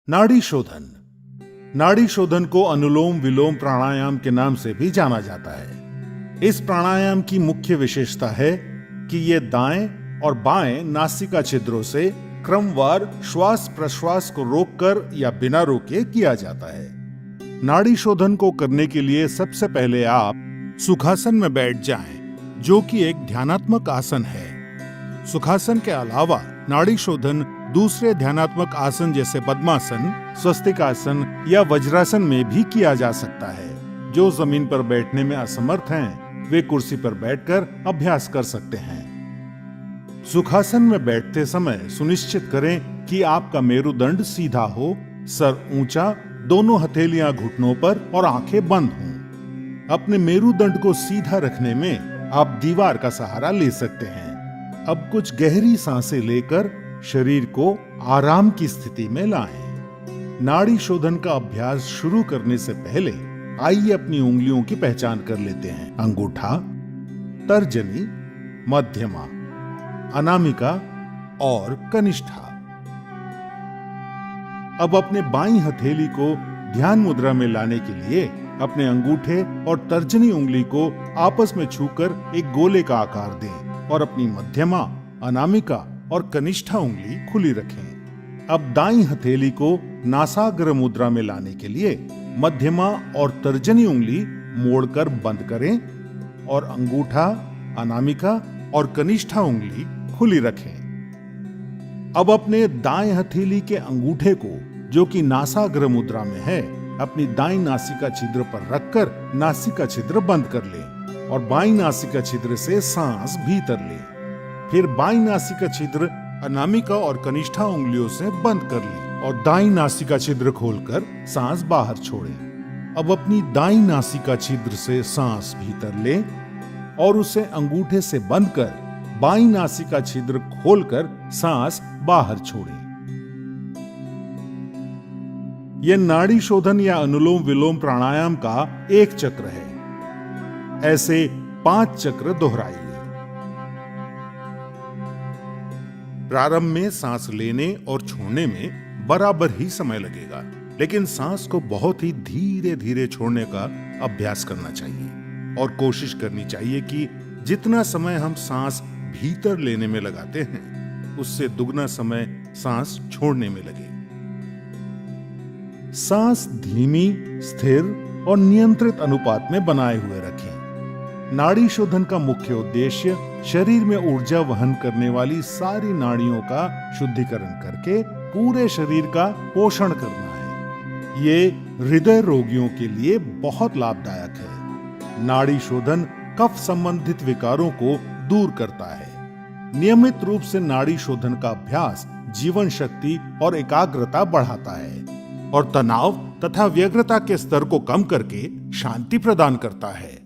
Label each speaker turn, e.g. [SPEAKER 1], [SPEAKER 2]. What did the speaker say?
[SPEAKER 1] नाड़ी शोधन। नाड़ी शोधन को अनुलोम विलोम प्राणायाम के नाम से भी जाना जाता है। इस प्राणायाम की मुख्य विशेषता है कि ये दाएं और बाएं नासिका छिद्रों से क्रमवार श्वास प्रश्वास को रोककर या बिना रोके किया जाता है। नाड़ी शोधन को करने के लिए सबसे पहले आप सुखासन में बैठ जाएं, जो कि एक ध्यानात्मक आसन है। सुखासन के अलावा नाड़ी शोधन दूसरे ध्यानात्मक आसन जैसे पद्मासन, स्वस्तिकासन या वज्रासन में भी किया जा सकता है। जो जमीन पर बैठने में असमर्थ हैं, वे कुर्सी पर बैठकर अभ्यास कर सकते हैं। सुखासन में बैठते समय सुनिश्चित करें कि आपका मेरुदंड सीधा हो, सर ऊंचा, दोनों हथेलियां घुटनों पर और आंखें बंद हों। अपने मेरुदंड को सीधा रखने में आप दीवार का सहारा ले सकते हैं। अब कुछ गहरी सांसें लेकर शरीर को आराम की स्थिति में लाएं। नाड़ी शोधन का अभ्यास शुरू करने से पहले आइए अपनी उंगलियों की पहचान कर लेते हैं। अंगूठा, तर्जनी, मध्यमा, अनामिका और कनिष्ठा। अब अपने बाईं हथेली को ध्यान मुद्रा में लाने के लिए अपने अंगूठे और तर्जनी उंगली को आपस में छूकर एक गोले का आकार दें और अपनी मध्यमा, अनामिका और कनिष्ठा उंगली खुली रखें। अब दाईं हथेली को नासाग्र मुद्रा में लाने के लिए मध्यमा और तर्जनी उंगली मोड़कर बंद करें और अंगूठा, अनामिका और कनिष्ठा उंगली खुली रखें। अब अपने दाएं हथेली के अंगूठे को, जो कि नासाग्र मुद्रा में है, अपनी दाईं नासिका छिद्र पर रखकर नासिका छिद्र बंद कर लें और बाईं नासिका छिद्र से सांस भीतर लें। फिर बाईं नासिका छिद्र अनामिका और कनिष्ठा उंगलियों से बंद कर लें और दाईं नासिका छिद्र खोलकर सांस बाहर छोड़ें। अब अपनी दाईं नासिका छिद्र से सांस भीतर लें और उसे अंगूठे से बंद कर बाईं नासिका छिद्र खोलकर सांस बाहर छोड़ें। यह नाड़ी शोधन या अनुलोम विलोम प्राणायाम का एक चक्र है। ऐसे 5 चक्र दोहराइए। प्रारंभ में सांस लेने और छोड़ने में बराबर ही समय लगेगा, लेकिन सांस को बहुत ही धीरे धीरे छोड़ने का अभ्यास करना चाहिए और कोशिश करनी चाहिए कि जितना समय हम सांस भीतर लेने में लगाते हैं, उससे दुगना समय सांस छोड़ने में लगे। सांस धीमी, स्थिर और नियंत्रित अनुपात में बनाए हुए रखें। नाड़ी शोधन का मुख्य उद्देश्य शरीर में ऊर्जा वहन करने वाली सारी नाड़ियों का शुद्धिकरण करके पूरे शरीर का पोषण करना है। ये हृदय रोगियों के लिए बहुत लाभदायक है। नाड़ी शोधन कफ संबंधित विकारों को दूर करता है। नियमित रूप से नाड़ी शोधन का अभ्यास जीवन शक्ति और एकाग्रता बढ़ाता है और तनाव तथा व्यग्रता के स्तर को कम करके शांति प्रदान करता है।